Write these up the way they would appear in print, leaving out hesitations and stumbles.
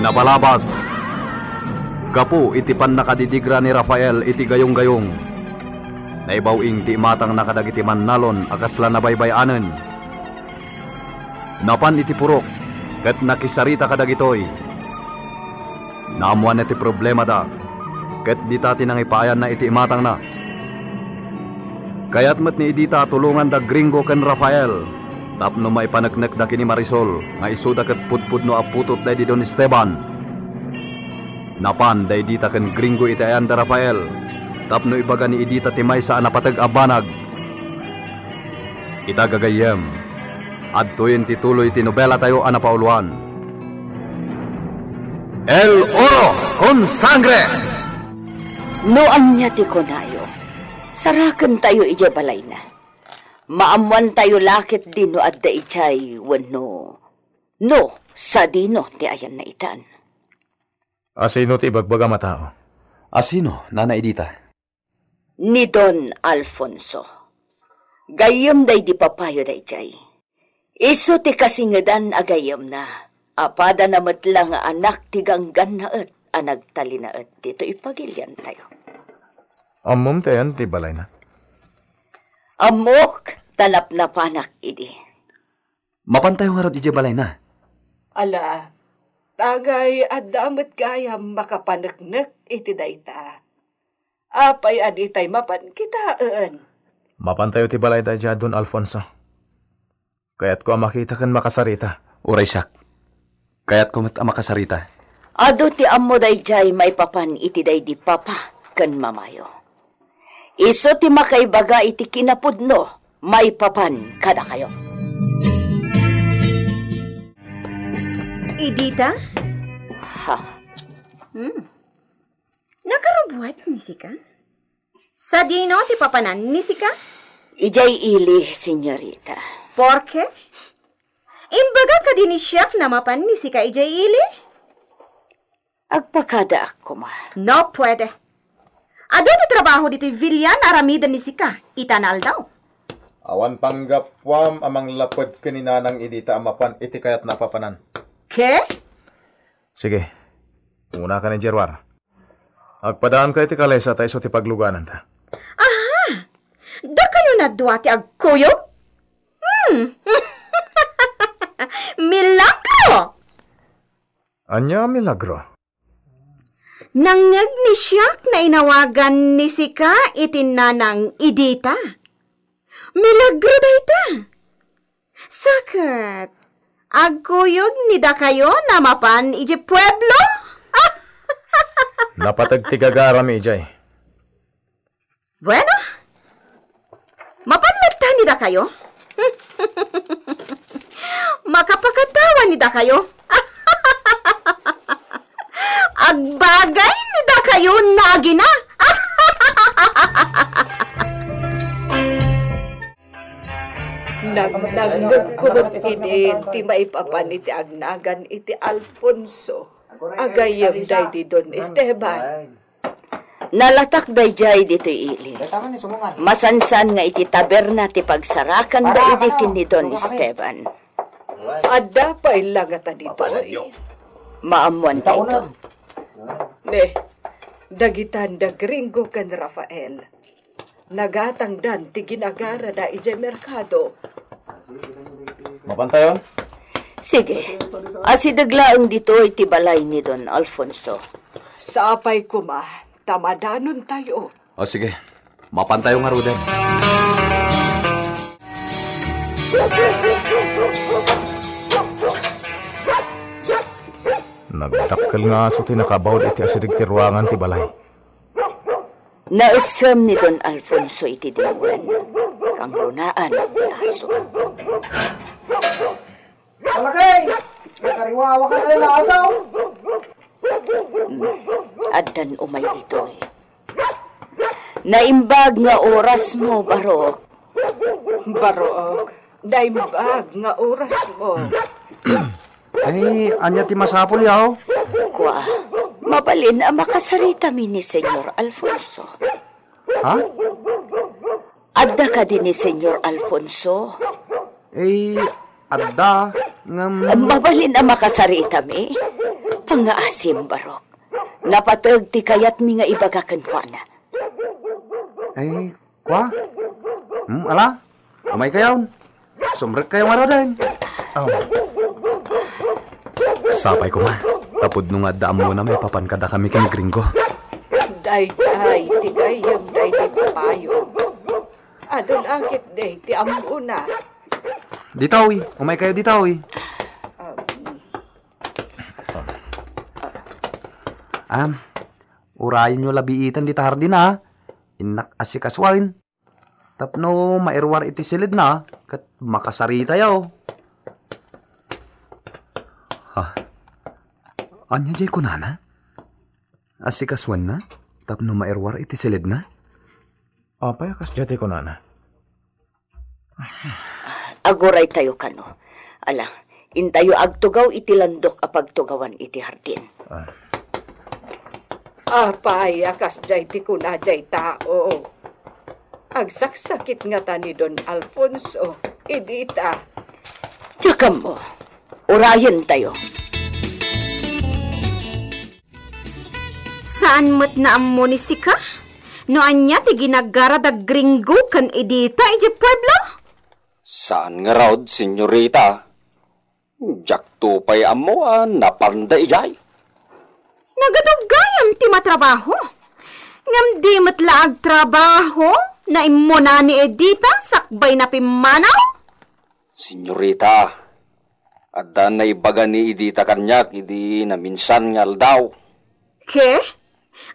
Pinabalabas. Gapu iti pan nakadidigra ni Rafael iti gayong-gayong. Naibawing ti matang nakadagiti mannalon akasla na baybayanen. Napan iti purok ket nakisarita kadagitoy. Naamuan iti problema da ket dita tinangipaayan na iti matang na. Kayat met ni idita tulungan da Gringo ken Rafael. Tapno maipaneknek da kini Marisol nga isuda ket pudpud no aputot day di Don Esteban. Napan day dita ken Gringo itayan da Rafael. Tapno ibaga ni idita timay sa anapatag abanag. Ita gagayem. Adtoyen tituloy ti nobela tayo anapauluan. El Oro con Sangre! No anya ti konayo. Saraken tayo ija balay na. Maamuan tayo lakit dino at da ichay wano. No, sa dino ti ayan na itan. Asino ti ibagbaga matao? Asino, Nana Edita? Ni Don Alfonso. Gayam day di papayo da ichay. Iso ti kasingadan agayam na. Apada na matlang anak ti ganggan na at anagtali na at dito ipagilyan tayo. Amom tayan ti balay na. Amok, tanap na panak idi. Mapantay nga rod iti balay na. Ala, tagay at damat gayam makapanaknak iti dayta. Apay aditay mapan kitaan. Mapantayo ti balay da dya Don Alfonso. Kaya't ko makita kan makasarita. Uray sak. Kaya't ko makasarita. Ado ti ammo day jay may papan iti day di papa kan mamayo. Iso ti makaibaga iti kinapudno, may papan kada kayo. Edita? Ha? Nakarubuhat ni Sika? Sa dino ti papanan ni Sika? Ijay ili, senyorita. Porke? Imbaga ka din siyak na mapan ni Sika ijay ili? Agpakada ako ma. No pwede. Ado ti trabaho dito'y Villan aramidan ni Sika. Itanal daw. Awan panggapwam amang lapod kaninanang idita amapan iti kayat napapanan. Ke? Sige. Una ka ni Jerwar. Agpadaan ka iti kalesa tayo so ti pagluganan ta. Aha! Da kayo na duwa ti agkuyog? Milagro! Anya milagro? Nangag ni siyak na inawagan ni Sika itinanang idita. Milagro dayta. Sakat, agkuyog ni da kayo na mapan iji pueblo? Napatagtigagara mi ijay. Bueno, mapanlagta ni da kayo? Makapakatawa ni da kayo? Agbagay ni da kayo nagina. Nagkumot iti ti maipapan iti agnagan iti Alfonso. Agayam day di Don Esteban. Nalatak day jay dito ili. Masansan nga iti taberna ti pagsarakan da idikin ni Don Esteban. Adda pa ilagata dito. Maamuan tayo. Ne, dagitan da Gringo kan Rafael. Nagatang dan ti ginagara da ije merkado. Mapantayon? Sige, asidaglaang dito iti balay ni Don Alfonso. Sa apay kuma, tamadanon tayo. O sige, mapantayo nga Ruden. Nagdakkel nga aso ti nakabawd iti asidig ti ruangan ti balay. Nausam ni Don Alfonso iti diwan. Kang runaan ti aso. Malakay! Nakariwawa ka na ng asaw! Addan umay ito eh. Naimbag nga oras mo, Barok. Barok, naimbag nga oras mo. Ay, anya ti masapol yaw? Kwa, mabalin ang makasarita mi ni Senyor Alfonso. Ha? Adda ka din ni Senyor Alfonso. Eh, adda, ngam... Mabalin ang makasarita mi. Mga asim, Barok. Napatag ti kayat mi nga ibagakan ko na. Ay, kwa? Ala? Amay kayaw. Sumrek kayo nga din. Sapay ko nga. Tapod nung adaan mo na may papankada kami kay Gringo. Day-day, ti gayam, day ti papayo. Adon akit day, ti amuna. Ditawi. Umay kayo ditawi. Urayin nyo labiitan di tahardin ha. Inak asikaswain. Tapno mairwar iti silid na. Kat makasarita yaw. Anya jay kunana? Asikaswan na? Tapno mairwar iti silid na? Apay kas jati ko nana. Agoray tayo kano. Ala, intayo agtugaw iti landok apagtugawan iti hardin. Apay, akas jay ti kuna jay tao. Agsaksakit nga ta ni Don Alfonso, idita. Tsaka mo, urayan tayo. Saan mo't na ammo ni Sika? No anya ti ginagara da Gringo kan idita iti pueblo? Saan nga raw, senyorita? Jakto pa'y amo napanda ijay. Nagadugayam ti matrabaho. Ngam di matlaag trabaho na imo na ni Edita sakbay na pimanaw? Senyorita, adda na ibaga ni Edita kanyak, idi na minsan ngal daw. Ke?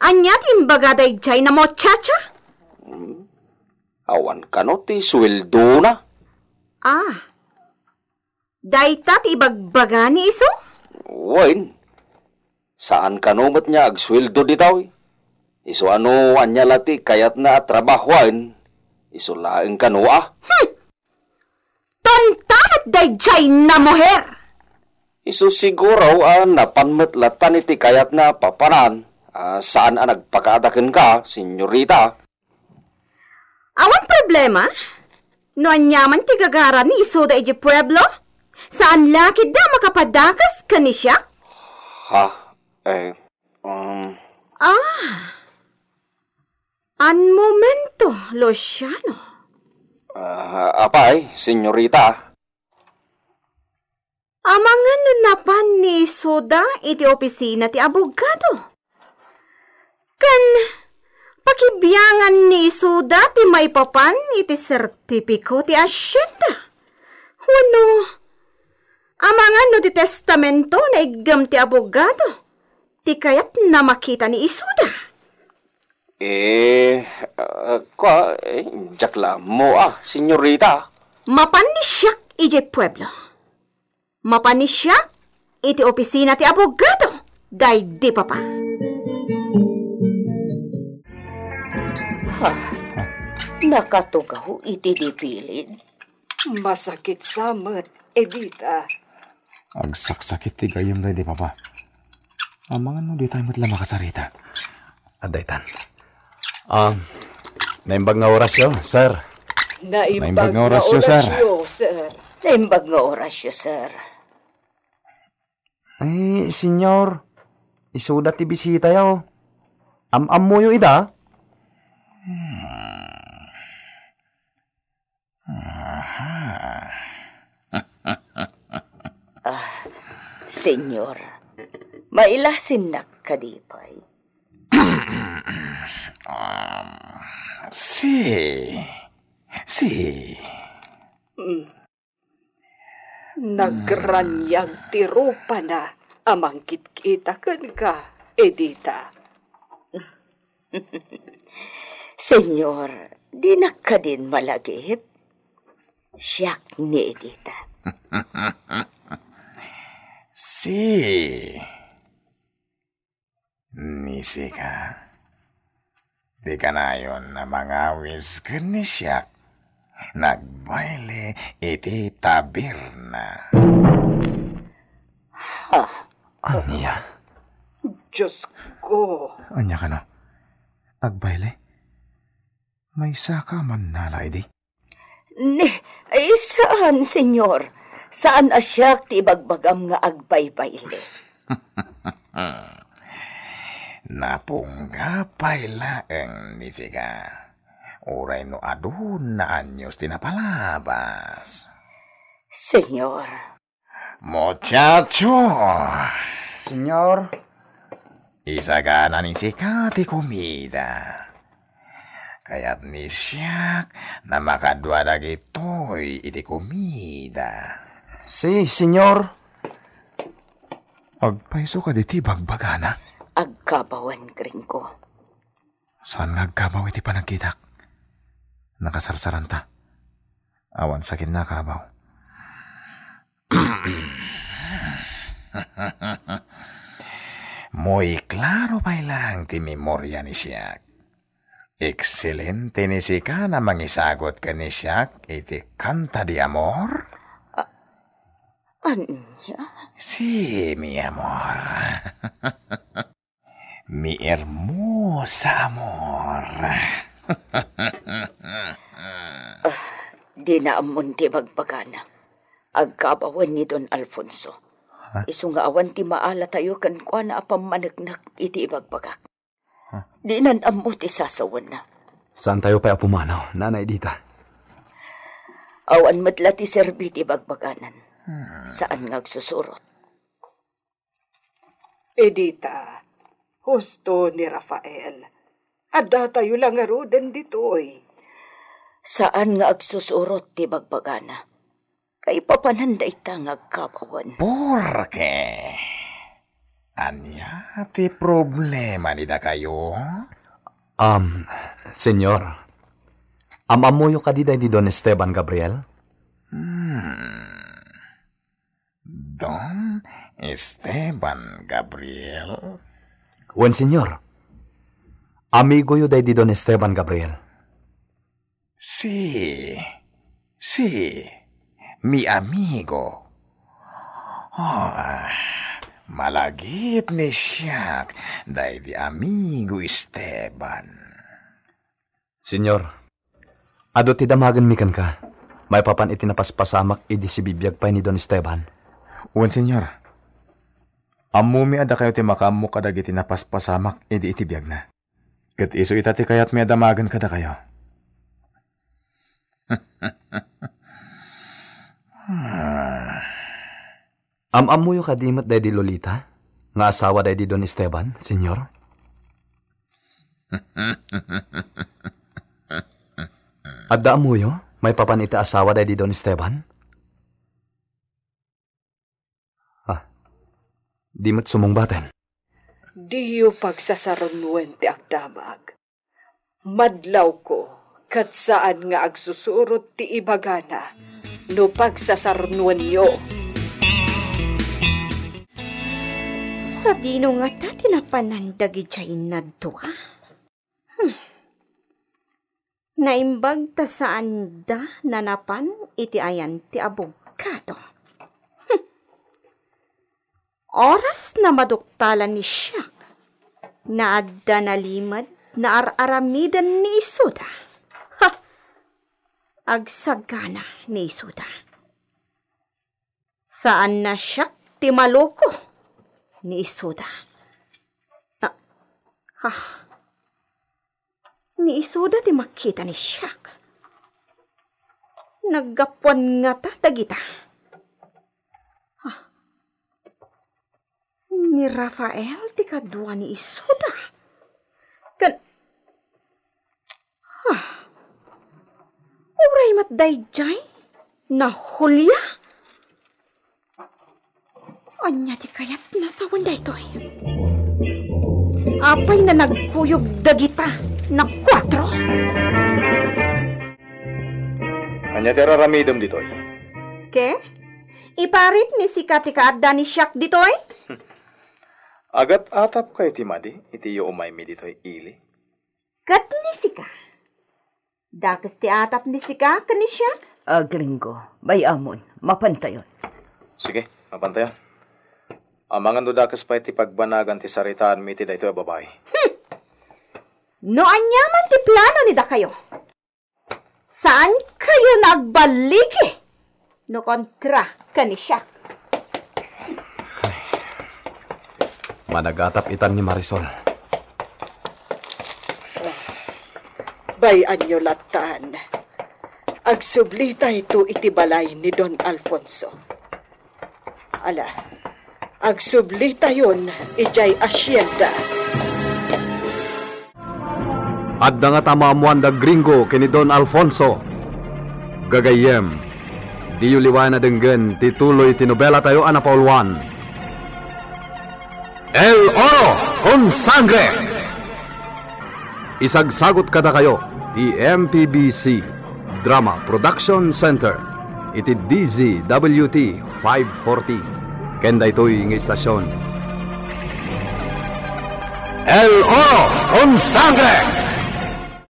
Anyat imbaga day jay na mo chacha? Awan ka no ti sweldo na. Dayta ti ibagbaga ni iso? Wain, saan ka no mat niya agsweldo di daw? Iso ano anya lati kayat na trabahoan, iso laeng ka no Tontamat day jay na moher! Iso siguro napanmat latan iti kayat na papanan. Saan nagpakadakin ka, senyorita? Awan problema? No anyaman ti gagara ni iso da iti pueblo? Saan lakid da makapadakas ka ni siya? An momento, Luciano. Apay, senyorita. Amangan napan ni Soda iti opisina ti abogado. Kan pakibiyangan ni Soda ti maipapan iti sertipiko ti asyenda. Wano, amangan no ti testamento na igam ti abogado. Ti kayat na makita ni Isuda. Jakla mo senyorita. Mapanisyak iti pueblo. Mapanisyak iti opisina ti abogado. Day di papa. Nakatugaw iti dipilid. Masakit samet, Edita. Agsaksakit ti gayam day di papa. Amangan no di tayo matla makasarita. Adaytan. Naimbag nga orasyo, sir. Naimbag nga orasyo, sir. Naimbag nga orasyo, sir. Ay, senyor. Isuda ti bisita yaw. Am mo yung ida? Senyor, mailasin na kadipay. Nagranyag ti rupa na amang kitkita ka, Edita. Senyor, di na ka din malagip. Siyak ni Edita. Misi ka. Di ka na yun na mga wiskan ni siyak. Nagbaile iti tabirna. Anya? Diyos ko. Anya ka na? Agbaile? May saka man nalay di? Saan, senyor? Saan asyak ti ibagbagam nga agbaybayle? Napunggapay laeng ni Sika. Uray no adun na anyos tinapalabas. Senyor, Muchacho! Senyor, Isagana ni Sika ti kumida. Kaya't ni siyak na makadwa dagitoy iti kumida. si, senyor. Agpaiso ka diti bagbagana. agkabawan Gringo. Saan nga agkabaw iti panagkitak? Nakasarsaran ta. Awan sakit na kabaw. Muy klaro pa lang ti memorya ni siyak. Excelente ni Sika na mangisagot ka ni siyak iti kanta di amor. Anya? Sí, mi amor. Mi hermosa amor. Di na amon ti bagbagana. Agkabawan ni Don Alfonso. Isu nga awan ti maala tayo kan kwa na apam managnak iti ibagbagak. Di nan ammo ti sasawan na. Saan tayo pa pumanaw, Nanay Dita? Awan matla ti serbi ti bagbaganan. Saan ngagsusurot? Edita, husto ni Rafael. Adda tayo lang arudan ditoy. Saan nga agsusurot ti bagbagana? Kay papananday ta ngagkabawan. Porke? Anya ti problema ni da kayo? Senyor, amamuyo ka di di Don Esteban Gabriel? Don Esteban Gabriel? Wen, senyor. Amigo yo di Don Esteban Gabriel. Sí, mi amigo. Malagip ni siyak dahil di amigo Esteban. Senyor, ado ti damagan mikan ka. May papan iti napaspasamak idi si bibiyag pa ni Don Esteban. Wen, senyor. Amumi ada kayo ti makamu kadag iti napaspasamak idi iti biyag na. Kat iso itati kayat may damagan kada kayo. Amamuyo ka dimat day di Lolita? Nga asawa day di Don Esteban, senyor? Adda amuyo? May papan iti asawa day di Don Esteban? Dimat sumungbaten. Diyo pagsasarunwen ti agdamag. Madlaw ko, kat saan nga agsusurot ti ibagana, no pagsasarunwen yo. Sa dino nga ta tinapanandagi jay nadto Naimbag ta saan da nanapan iti ayan ti abogado. Oras na maduktalan ni siyak, naadda nalimad na aramidan ni Isuda. Agsagana ni Isuda. Saan na siyak ti maloko ni Isuda? Ni Isuda ti makita ni siyak. Naggapuan nga ta dagita. Ni Rafael ti kadwa ni Isuda. Uray matday jay na Hulya. Anya ti kayat nasawan da ito. Apay na nagkuyog dagita na 4. Anya ti raramidom ditoy? Ke? Iparit ni si kaadda ni siyak ditoy? Agat atap kayo ti madi, iti yo umay mi ditoy ili. Kat ni sika. Dakas ti atap ni sika kani siya? Gringo, bayamon, mapantayon. Sige, mapantayan. Amangan do dakas pa iti pagbanagan ti saritaan mi ti daytoy a babae. No anyaman ti plano ni da kayo. Saan kayo nagbaliki? No kontra kani siya. Managatap itan ni Marisol. Bayan nyo latan. Agsublita ito itibalay ni Don Alfonso. Ala, agsublita yun ijay asyenda. Adda nga tamamuan da gringo kini Don Alfonso. Gagayem, di yuliwan na denggen tituloy tinobela tayo anapaulwan. El Oro con Sangre! Isagsagot kada kayo, di MPBC Drama Production Center, iti DZWT 540. Kenda ito'y ng istasyon. El Oro con Sangre!